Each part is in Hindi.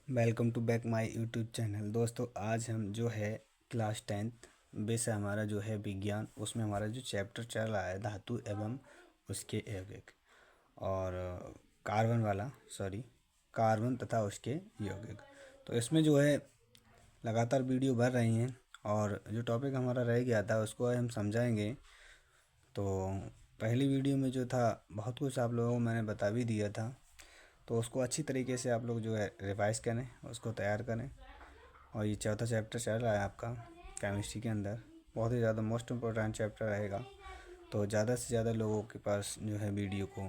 Welcome to back my YouTube channel. दोस्तों आज हम जो है क्लास 10th विषय हमारा जो है विज्ञान, उसमें हमारा जो चैप्टर चल रहा है धातु एवं उसके यौगिक और कार्बन वाला कार्बन तथा उसके यौगिक। तो इसमें जो है लगातार वीडियो भर रही हैं और जो टॉपिक हमारा रह गया था उसको हम समझाएंगे। तो पहली वीडियो में जो था बहुत कुछ आप लोगों को मैंने बता भी दिया था, तो उसको अच्छी तरीके से आप लोग जो है रिवाइज़ करें, उसको तैयार करें। और ये चौथा चैप्टर चल रहा है आपका केमिस्ट्री के अंदर, बहुत ही ज़्यादा मोस्ट इम्पोर्टेंट चैप्टर रहेगा। तो ज़्यादा से ज़्यादा लोगों के पास जो है वीडियो को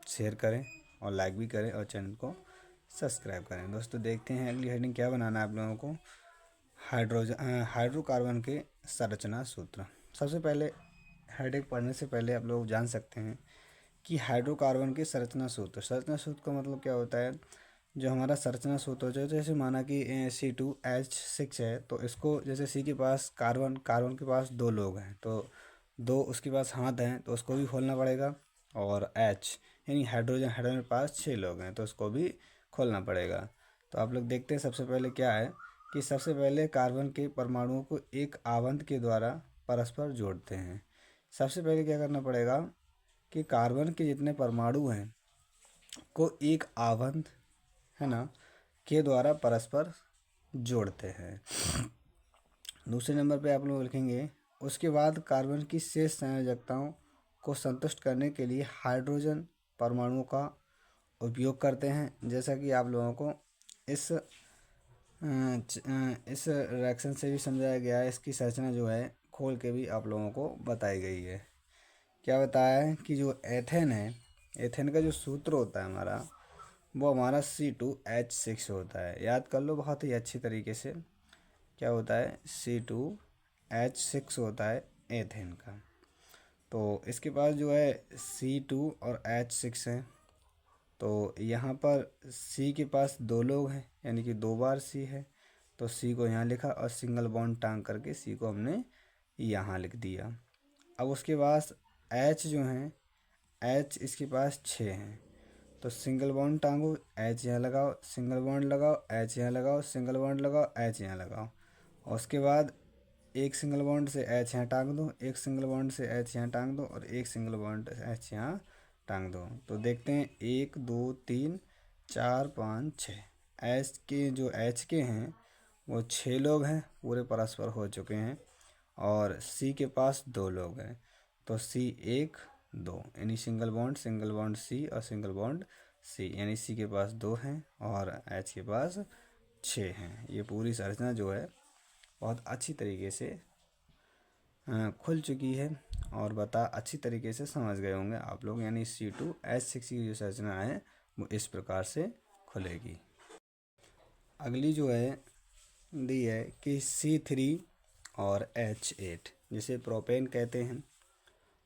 शेयर करें और लाइक भी करें और चैनल को सब्सक्राइब करें। दोस्तों देखते हैं अगली हेडिंग क्या बनाना है आप लोगों को। हाइड्रोकार्बन के संरचना सूत्र। सबसे पहले हेडिंग पढ़ने से पहले आप लोग जान सकते हैं कि हाइड्रोकार्बन के संरचना सूत्र। संरचना सूत्र का मतलब क्या होता है, जो हमारा संरचना सूत्र होता है, जैसे माना कि C2H6 है, तो इसको जैसे सी के पास कार्बन कार्बन के पास दो लोग हैं, तो दो उसके पास हाथ हैं, तो उसको भी खोलना पड़ेगा। और H यानी हाइड्रोजन हाइड्रोजन के पास 6 लोग हैं, तो उसको भी खोलना पड़ेगा। तो आप लोग देखते हैं सबसे पहले क्या है कि सबसे पहले कार्बन के परमाणुओं को एक आवंत के द्वारा परस्पर जोड़ते हैं। सबसे पहले क्या करना पड़ेगा कि कार्बन के जितने परमाणु हैं को एक आवंत है ना के द्वारा परस्पर जोड़ते हैं। दूसरे नंबर पे आप लोग लिखेंगे, उसके बाद कार्बन की शेष संयोजकताओं को संतुष्ट करने के लिए हाइड्रोजन परमाणुओं का उपयोग करते हैं। जैसा कि आप लोगों को इस इस रिएक्शन से भी समझाया गया है, इसकी संरचना जो है खोल के भी आप लोगों को बताई गई है। क्या बताया है कि जो एथेन है, एथेन का जो सूत्र होता है हमारा, वो हमारा C2H6 होता है। याद कर लो बहुत ही अच्छी तरीके से, क्या होता है C2H6 होता है एथेन का। तो इसके पास जो है C2 और H6 है, तो यहाँ पर C के पास दो लोग हैं, यानी कि दो बार C है, तो C को यहाँ लिखा और सिंगल बॉन्ड टांग करके C को हमने यहाँ लिख दिया। अब उसके पास H जो है, H इसके पास 6 हैं, तो सिंगल बॉन्ड टांगो, H यहाँ लगाओ, सिंगल बॉन्ड लगाओ, H यहाँ लगाओ, सिंगल बॉन्ड लगाओ, H यहाँ लगाओ। और उसके बाद एक सिंगल बॉन्ड से H यहाँ टांग दो, एक सिंगल बॉन्ड से H यहाँ टांग दो और एक सिंगल बॉन्ड H यहाँ टांग दो। तो देखते हैं 1 2 3 4 5 6 एच के जो H के हैं वो 6 लोग हैं, पूरे परस्पर हो चुके हैं। और C के पास दो लोग हैं, तो C 1 2 यानी सिंगल बॉन्ड C और सिंगल बॉन्ड C, यानी C के पास दो हैं और H के पास 6 हैं। ये पूरी संरचना जो है बहुत अच्छी तरीके से खुल चुकी है और अच्छी तरीके से समझ गए होंगे आप लोग। यानी C2H6 की जो संरचना है वो इस प्रकार से खुलेगी। अगली जो है दी है कि C3 और H8 जिसे प्रोपेन कहते हैं,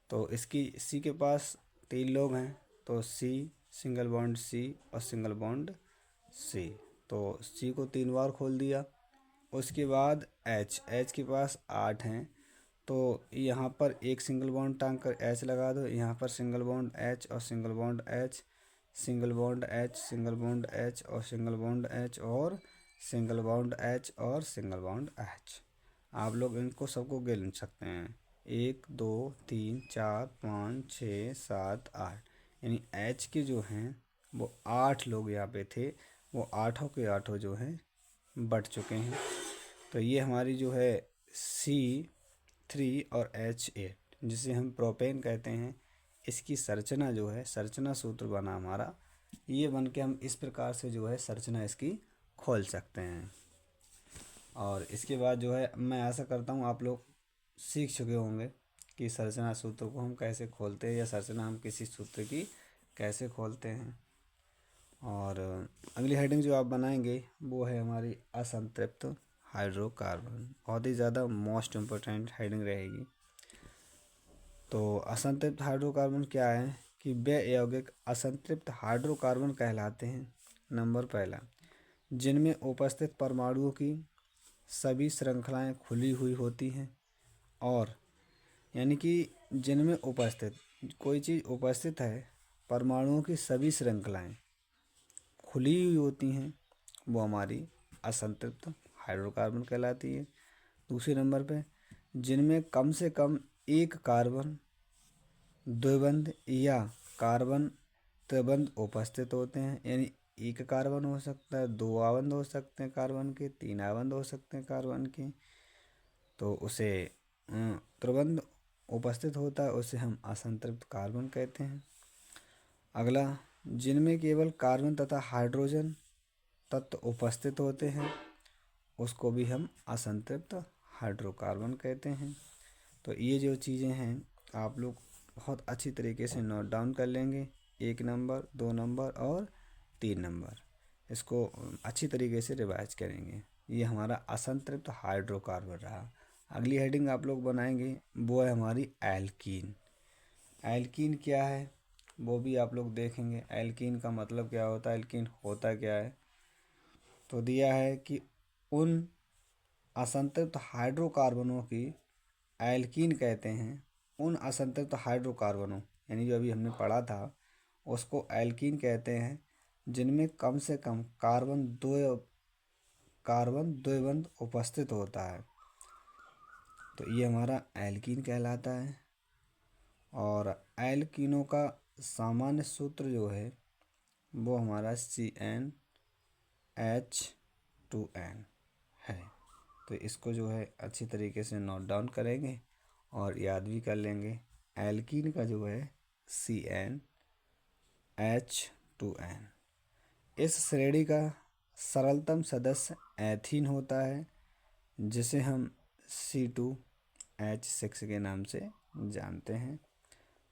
तो इसकी C के पास 3 लोग हैं, तो C सिंगल बॉन्ड C और सिंगल बॉन्ड C, तो C को 3 बार खोल दिया। उसके बाद H के पास 8 हैं, तो यहाँ पर एक सिंगल बॉन्ड टांग कर H लगा दो, यहाँ पर सिंगल बॉन्ड H और single bond H, single bond H, single bond H और सिंगल बॉन्ड H और सिंगल बॉन्ड H और सिंगल बॉन्ड H। आप लोग इनको सबको गिन सकते हैं, 1 2 3 4 5 6 7 8, यानी H के जो हैं वो 8 लोग यहाँ पे थे, वो आठों के आठों जो हैं बट चुके हैं। तो ये हमारी जो है C3 और H8 जिसे हम प्रोपेन कहते हैं, इसकी संरचना जो है, संरचना सूत्र बना हमारा ये, बन के हम इस प्रकार से जो है संरचना इसकी खोल सकते हैं। और इसके बाद जो है मैं आशा करता हूँ आप लोग सीख चुके होंगे कि संरचना सूत्र को हम कैसे खोलते हैं या संरचना हम किसी सूत्र की कैसे खोलते हैं। और अगली हेडिंग जो आप बनाएंगे वो है हमारी असंतृप्त हाइड्रोकार्बन, बहुत ही ज़्यादा मोस्ट इम्पोर्टेंट हेडिंग रहेगी। तो असंतृप्त हाइड्रोकार्बन क्या है कि वे यौगिक असंतृप्त हाइड्रोकार्बन कहलाते हैं। नंबर पहला, जिनमें उपस्थित परमाणुओं की सभी श्रृंखलाएं खुली हुई होती हैं, और यानी कि जिनमें उपस्थित कोई चीज़ उपस्थित है, परमाणुओं की सभी श्रृंखलाएं खुली हुई होती हैं, वो हमारी असंतृप्त हाइड्रोकार्बन कहलाती है। दूसरे नंबर पे जिनमें कम से कम एक कार्बन द्विबंध या कार्बन त्रिबंध उपस्थित होते हैं, यानी एक कार्बन हो सकता है, दो आबंध हो सकते हैं कार्बन के, तीन आबंध हो सकते हैं कार्बन के, तो उसे त्रिबंध उपस्थित होता है, उसे हम असंतृप्त कार्बन कहते हैं। अगला, जिनमें केवल कार्बन तथा हाइड्रोजन तत्व उपस्थित होते हैं, उसको भी हम असंतृप्त हाइड्रोकार्बन कहते हैं। तो ये जो चीज़ें हैं आप लोग बहुत अच्छी तरीके से नोट डाउन कर लेंगे, 1 नंबर, 2 नंबर और 3 नंबर, इसको अच्छी तरीके से रिवाइज करेंगे। ये हमारा असंतृप्त हाइड्रोकार्बन रहा। अगली हेडिंग आप लोग बनाएंगे वो है हमारी एल्कीन। एल्कीन क्या है वो भी आप लोग देखेंगे। एल्कीन का मतलब क्या होता है, एल्कीन होता क्या है, तो दिया है कि उन असंतृप्त हाइड्रोकार्बनों की एल्कीन कहते हैं। उन असंतृप्त हाइड्रोकार्बनों यानी जो अभी हमने पढ़ा था उसको एल्कीन कहते हैं जिनमें कम से कम कार्बन द्विबंध उपस्थित होता है, तो ये हमारा एल्कीन कहलाता है। और एल्कीनों का सामान्य सूत्र जो है वो हमारा CnH2n है। तो इसको जो है अच्छी तरीके से नोट डाउन करेंगे और याद भी कर लेंगे। एल्कीन का जो है CnH2n। इस श्रेणी का सरलतम सदस्य एथीन होता है जिसे हम C2H6 के नाम से जानते हैं।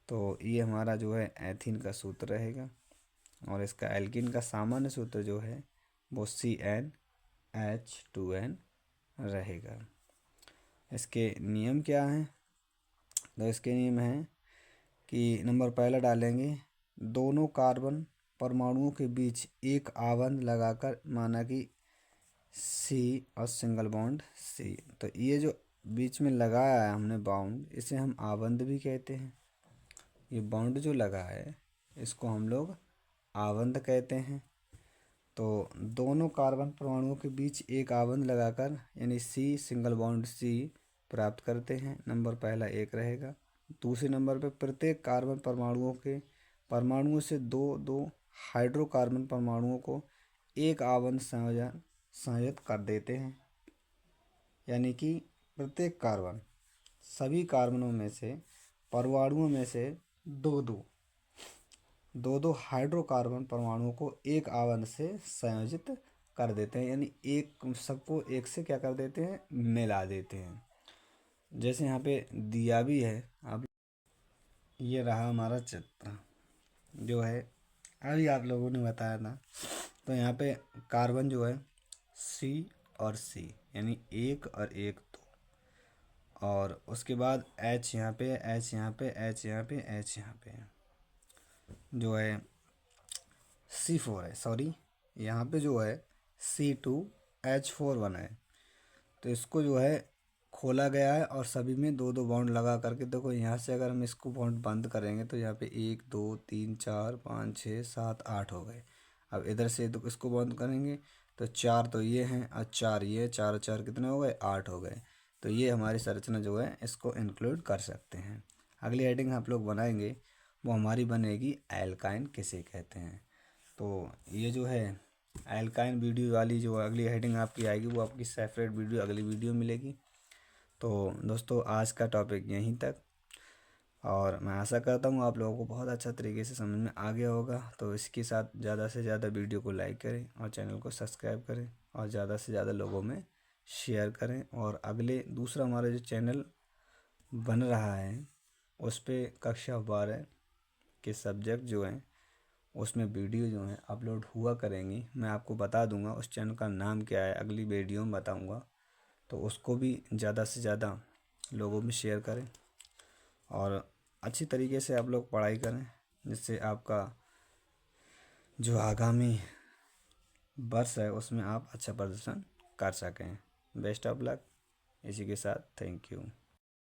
तो ये हमारा जो है एथीन का सूत्र रहेगा और इसका एल्कीन का सामान्य सूत्र जो है वो CnH2n रहेगा। इसके नियम क्या हैं, तो इसके नियम हैं कि नंबर पहला डालेंगे, दोनों कार्बन परमाणुओं के बीच एक आबंध लगाकर, माना कि C और सिंगल बॉन्ड C, तो ये जो बीच में लगाया है हमने बॉन्ड, इसे हम आबंध भी कहते हैं। ये बॉन्ड जो लगा है इसको हम लोग आबंध कहते हैं। तो दोनों कार्बन परमाणुओं के बीच एक आबंध लगाकर यानी C सिंगल बॉन्ड C प्राप्त करते हैं। नंबर पहला एक रहेगा। दूसरे नंबर पे प्रत्येक कार्बन परमाणुओं से दो दो हाइड्रोकार्बन परमाणुओं को एक आबंध संयोजित कर देते हैं, यानी कि प्रत्येक कार्बन सभी कार्बनों में से परमाणुओं में से दो दो हाइड्रोकार्बन परमाणुओं को एक आबंध से संयोजित कर देते हैं, यानी एक सबको एक से क्या कर देते हैं, मिला देते हैं। जैसे यहाँ पे दिया भी है, अब ये रहा हमारा चित्र जो है अभी आप लोगों ने बताया था। तो यहाँ पे कार्बन जो है C और C यानी एक और एक दो, और उसके बाद H यहाँ पे, H यहाँ पे, H यहाँ पे, H यहाँ पे जो है C4 है, सॉरी यहाँ पे जो है C2H4 बना है। तो इसको जो है खोला गया है और सभी में दो दो बॉन्ड लगा करके, देखो यहाँ से अगर हम इसको बॉन्ड बंद करेंगे तो यहाँ पे 1 2 3 4 5 6 7 8 हो गए। अब इधर से तो इसको बंद करेंगे तो 4 तो ये हैं और 4 ये, 4 और 4 कितने हो गए, 8 हो गए। तो ये हमारी संरचना जो है इसको इंक्लूड कर सकते हैं। अगली हेडिंग आप लोग बनाएंगे वो हमारी बनेगी एल्काइन किसे कहते हैं। तो ये जो है एल्काइन वीडियो वाली जो अगली हेडिंग आपकी आएगी वो आपकी सेपरेट वीडियो अगली वीडियो मिलेगी। तो दोस्तों आज का टॉपिक यहीं तक, और मैं आशा करता हूँ आप लोगों को बहुत अच्छा तरीके से समझ में आ गया होगा। तो इसके साथ ज़्यादा से ज़्यादा वीडियो को लाइक करें और चैनल को सब्सक्राइब करें और ज़्यादा से ज़्यादा लोगों में शेयर करें। और अगले दूसरा हमारा जो चैनल बन रहा है उस पर कक्षा 12 के सब्जेक्ट जो हैं उसमें वीडियो जो हैं अपलोड हुआ करेंगी। मैं आपको बता दूंगा उस चैनल का नाम क्या है, अगली वीडियो में बताऊंगा। तो उसको भी ज़्यादा से ज़्यादा लोगों में शेयर करें और अच्छी तरीके से आप लोग पढ़ाई करें, जिससे आपका जो आगामी वर्ष है उसमें आप अच्छा प्रदर्शन कर सकें। Best of luck. इसी के साथ थैंक यू।